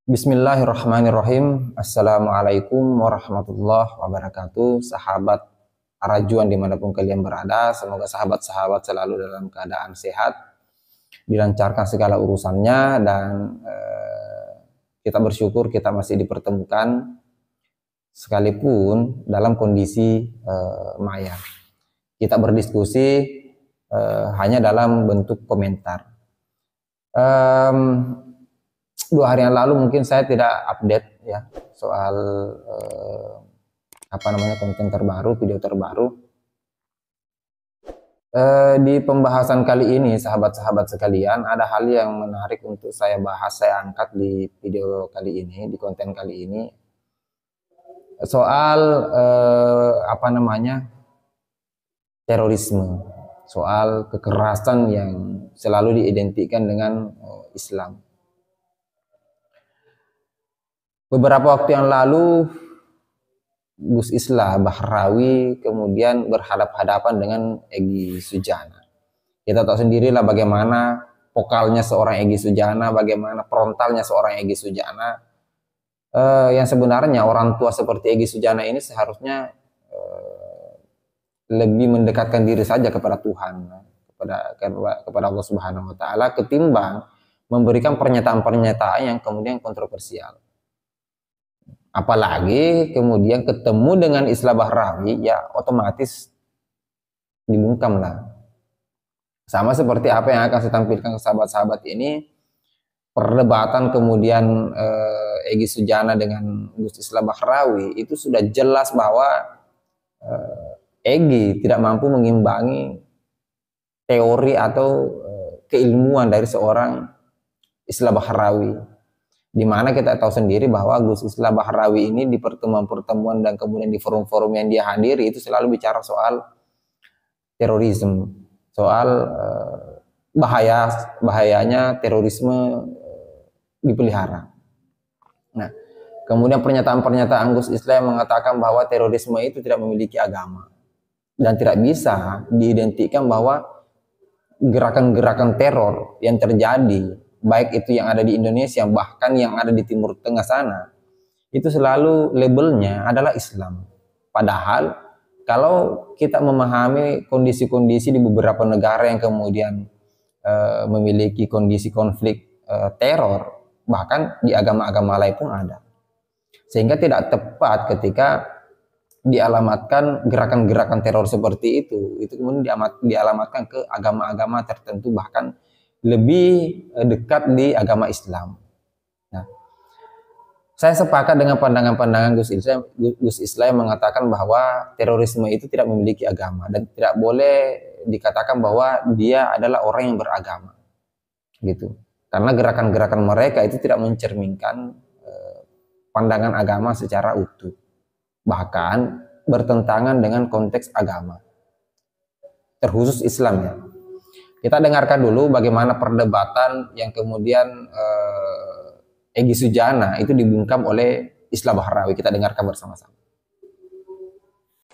Bismillahirrahmanirrahim. Assalamualaikum warahmatullahi wabarakatuh. Sahabat Arajuan dimanapun kalian berada, semoga sahabat-sahabat selalu dalam keadaan sehat, dilancarkan segala urusannya, dan kita bersyukur kita masih dipertemukan sekalipun dalam kondisi maya. Kita berdiskusi hanya dalam bentuk komentar. 2 hari yang lalu mungkin saya tidak update ya soal konten terbaru, video terbaru. Di pembahasan kali ini, sahabat-sahabat sekalian, ada hal yang menarik untuk saya bahas, saya angkat di video kali ini, di konten kali ini, soal terorisme, soal kekerasan yang selalu diidentikan dengan Islam. Beberapa waktu yang lalu, Gus Islah Bahrawi kemudian berhadapan-hadapan dengan Egy Sujana. Kita tahu sendirilah bagaimana vokalnya seorang Egy Sujana, bagaimana frontalnya seorang Egy Sujana. Yang sebenarnya orang tua seperti Egy Sujana ini seharusnya lebih mendekatkan diri saja kepada Tuhan, kepada Allah Subhanahu Wa Taala, ketimbang memberikan pernyataan-pernyataan yang kemudian kontroversial. Apalagi kemudian ketemu dengan Islah Bahrawi, ya otomatis dibungkam lah. Sama seperti apa yang akan saya tampilkan ke sahabat-sahabat ini, perdebatan kemudian Egy Sujana dengan Gus Islah Bahrawi itu sudah jelas bahwa Egy tidak mampu mengimbangi teori atau keilmuan dari seorang Islah Bahrawi. Di mana kita tahu sendiri bahwa Gus Islah Bahrawi ini di pertemuan-pertemuan dan kemudian di forum-forum yang dia hadiri itu selalu bicara soal terorisme, soal bahayanya terorisme dipelihara. Nah, kemudian pernyataan-pernyataan Gus Islah mengatakan bahwa terorisme itu tidak memiliki agama dan tidak bisa diidentikan bahwa gerakan-gerakan teror yang terjadi, baik itu yang ada di Indonesia, bahkan yang ada di Timur Tengah sana, itu selalu labelnya adalah Islam. Padahal kalau kita memahami kondisi-kondisi di beberapa negara yang kemudian memiliki kondisi konflik teror, bahkan di agama-agama lain pun ada. Sehingga tidak tepat ketika dialamatkan gerakan-gerakan teror seperti itu kemudian dialamatkan ke agama-agama tertentu, bahkan lebih dekat di agama Islam. Nah, saya sepakat dengan pandangan-pandangan Gus Islah yang mengatakan bahwa terorisme itu tidak memiliki agama dan tidak boleh dikatakan bahwa dia adalah orang yang beragama, gitu. Karena gerakan-gerakan mereka itu tidak mencerminkan pandangan agama secara utuh, bahkan bertentangan dengan konteks agama, terkhusus Islam ya. Kita dengarkan dulu bagaimana perdebatan yang kemudian Egy Sujana itu dibungkam oleh Islah Bahrawi. Kita dengarkan bersama-sama.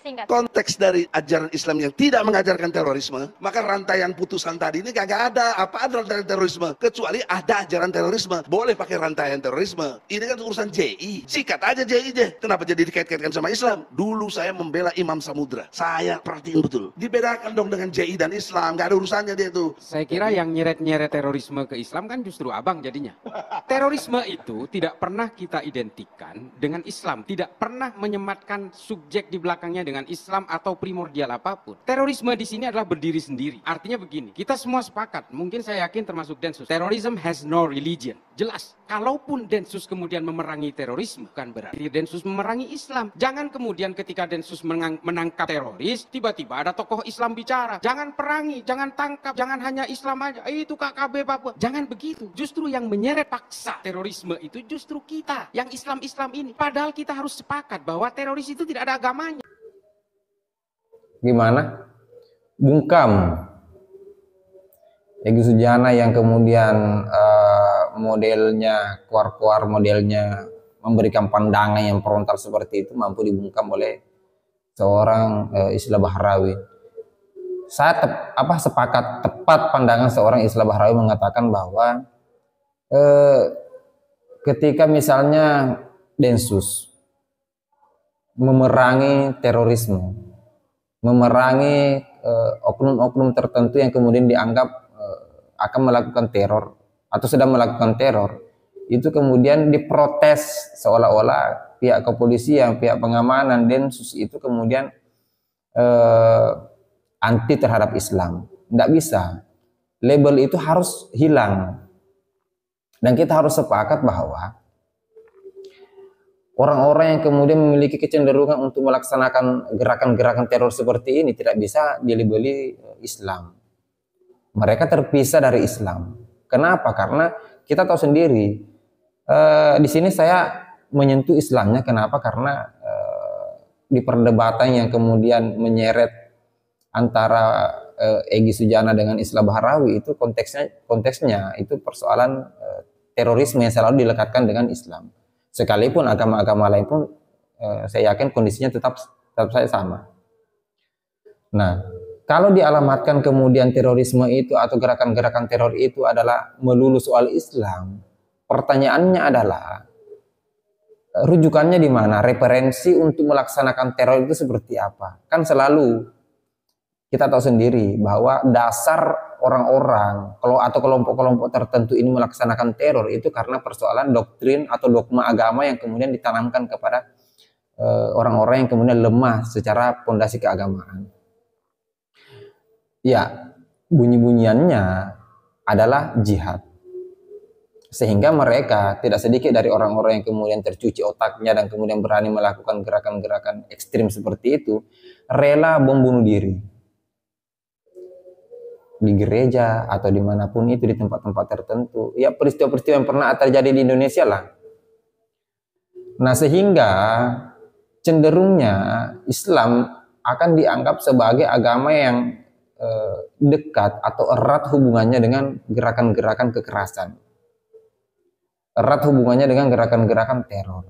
Konteks dari ajaran Islam yang tidak mengajarkan terorisme, maka rantaian putusan tadi ini gak ada apa rantaian terorisme, kecuali ada ajaran terorisme, boleh pakai rantaian terorisme. Ini kan urusan JI, sikat aja JI deh. Kenapa jadi dikait-kaitkan sama Islam? Dulu saya membela Imam Samudra, saya perhatiin betul, dibedakan dong dengan JI dan Islam, gak ada urusannya dia tuh. Saya kira yang nyeret-nyeret terorisme ke Islam kan justru abang jadinya. Terorisme itu tidak pernah kita identikan dengan Islam, tidak pernah menyematkan subjek di belakangnya dengan Islam atau primordial apapun. Terorisme di sini adalah berdiri sendiri. Artinya begini, kita semua sepakat, mungkin saya yakin termasuk Densus, terrorism has no religion. Jelas, kalaupun Densus kemudian memerangi terorisme, bukan berarti Densus memerangi Islam. Jangan kemudian ketika Densus menangkap teroris, tiba-tiba ada tokoh Islam bicara, jangan perangi, jangan tangkap, jangan hanya Islam aja, itu KKB Papua. Jangan begitu. Justru yang menyeret paksa terorisme itu justru kita, yang Islam-Islam ini. Padahal kita harus sepakat bahwa teroris itu tidak ada agamanya. Gimana? Bungkam Egy Sujana yang kemudian modelnya keluar modelnya memberikan pandangan yang frontal seperti itu mampu dibungkam oleh seorang Islah Bahrawi. Saya sepakat tepat pandangan seorang Islah Bahrawi mengatakan bahwa ketika misalnya Densus memerangi terorisme, memerangi oknum-oknum tertentu yang kemudian dianggap akan melakukan teror atau sedang melakukan teror, itu kemudian diprotes seolah-olah pihak kepolisian, pihak pengamanan, Densus itu kemudian anti terhadap Islam. Tidak bisa. Label itu harus hilang. Dan kita harus sepakat bahwa orang-orang yang kemudian memiliki kecenderungan untuk melaksanakan gerakan-gerakan teror seperti ini tidak bisa dilabeli Islam. Mereka terpisah dari Islam. Kenapa? Karena kita tahu sendiri. Di sini saya menyentuh Islamnya. Kenapa? Karena di perdebatan yang kemudian menyeret antara Egy Sujana dengan Islah Bahrawi itu konteksnya itu persoalan terorisme yang selalu dilekatkan dengan Islam. Sekalipun agama-agama lain pun saya yakin kondisinya tetap saya sama. Nah, kalau dialamatkan kemudian terorisme itu atau gerakan-gerakan teror itu adalah melulu soal Islam, pertanyaannya adalah rujukannya di mana? Referensi untuk melaksanakan teror itu seperti apa? Kan selalu kita tahu sendiri bahwa dasar orang-orang atau kelompok-kelompok tertentu ini melaksanakan teror itu karena persoalan doktrin atau dogma agama yang kemudian ditanamkan kepada orang-orang yang kemudian lemah secara pondasi keagamaan. Ya, bunyi-bunyiannya adalah jihad. Sehingga mereka tidak sedikit dari orang-orang yang kemudian tercuci otaknya dan kemudian berani melakukan gerakan-gerakan ekstrim seperti itu, rela bom bunuh diri. Di gereja atau dimanapun itu, di tempat-tempat tertentu. Ya, peristiwa-peristiwa yang pernah terjadi di Indonesia lah. Nah, sehingga cenderungnya Islam akan dianggap sebagai agama yang dekat atau erat hubungannya dengan gerakan-gerakan kekerasan. Erat hubungannya dengan gerakan-gerakan teror.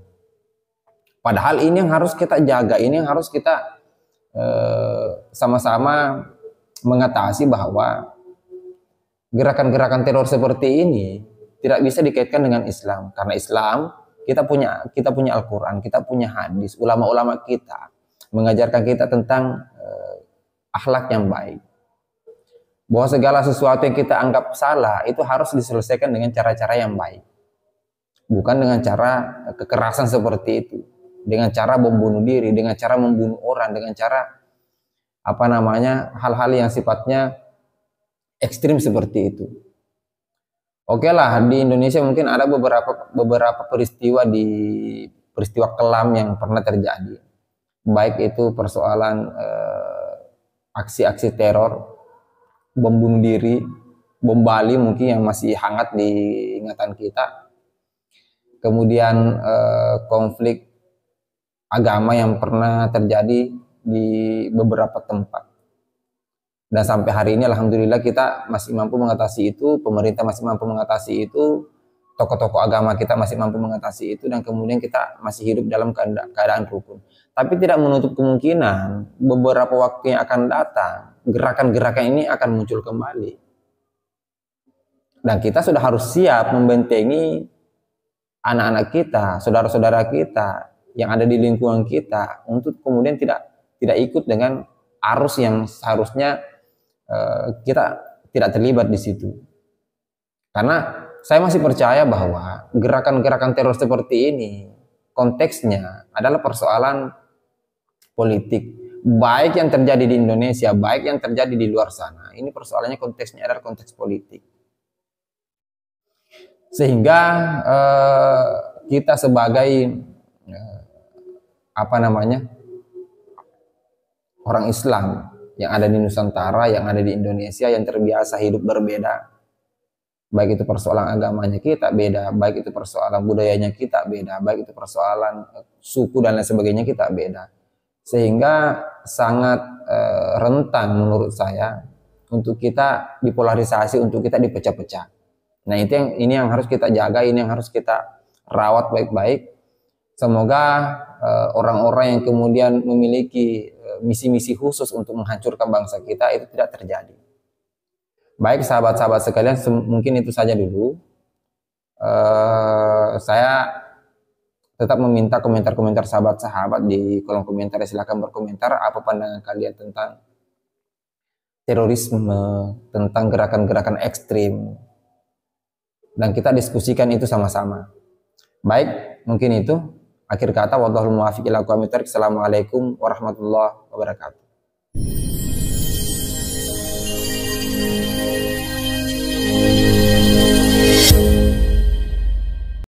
Padahal ini yang harus kita jaga, ini yang harus kita sama-sama mengatasi bahwa gerakan-gerakan teror seperti ini tidak bisa dikaitkan dengan Islam. Karena Islam, kita punya Al-Quran, kita punya hadis, ulama-ulama kita mengajarkan kita tentang akhlak yang baik. Bahwa segala sesuatu yang kita anggap salah itu harus diselesaikan dengan cara-cara yang baik. Bukan dengan cara kekerasan seperti itu. Dengan cara bom bunuh diri, dengan cara membunuh orang, dengan cara hal-hal yang sifatnya ekstrim seperti itu. Oke lah, di Indonesia mungkin ada beberapa peristiwa kelam yang pernah terjadi. Baik itu persoalan aksi-aksi teror, bom bunuh diri, bom Bali mungkin yang masih hangat di ingatan kita. Kemudian konflik agama yang pernah terjadi di beberapa tempat. Dan sampai hari ini alhamdulillah kita masih mampu mengatasi itu, pemerintah masih mampu mengatasi itu, tokoh-tokoh agama kita masih mampu mengatasi itu, dan kemudian kita masih hidup dalam keadaan rukun. Tapi tidak menutup kemungkinan beberapa waktu yang akan datang, gerakan-gerakan ini akan muncul kembali. Dan kita sudah harus siap membentengi anak-anak kita, saudara-saudara kita yang ada di lingkungan kita untuk kemudian tidak ikut dengan arus yang seharusnya kita tidak terlibat di situ. Karena saya masih percaya bahwa gerakan-gerakan teror seperti ini konteksnya adalah persoalan politik, baik yang terjadi di Indonesia, baik yang terjadi di luar sana. Ini persoalannya konteksnya adalah konteks politik. Sehingga kita sebagai orang Islam yang ada di Nusantara, yang ada di Indonesia, yang terbiasa hidup berbeda, baik itu persoalan agamanya kita beda, baik itu persoalan budayanya kita beda, baik itu persoalan suku dan lain sebagainya kita beda, sehingga sangat rentan menurut saya untuk kita dipolarisasi, untuk kita dipecah-pecah. Nah, ini yang harus kita jaga, ini yang harus kita rawat baik-baik. Semoga orang-orang yang kemudian memiliki misi-misi khusus untuk menghancurkan bangsa kita itu tidak terjadi. Baik sahabat-sahabat sekalian, mungkin itu saja dulu. saya tetap meminta komentar-komentar sahabat-sahabat di kolom komentar. Silakan berkomentar apa pandangan kalian tentang terorisme, tentang gerakan-gerakan ekstrim, dan kita diskusikan itu sama-sama. Baik, mungkin itu akhir kata. Wallahul muwaffiq ila aqwamit thoriq. Assalamualaikum warahmatullahi wabarakatuh.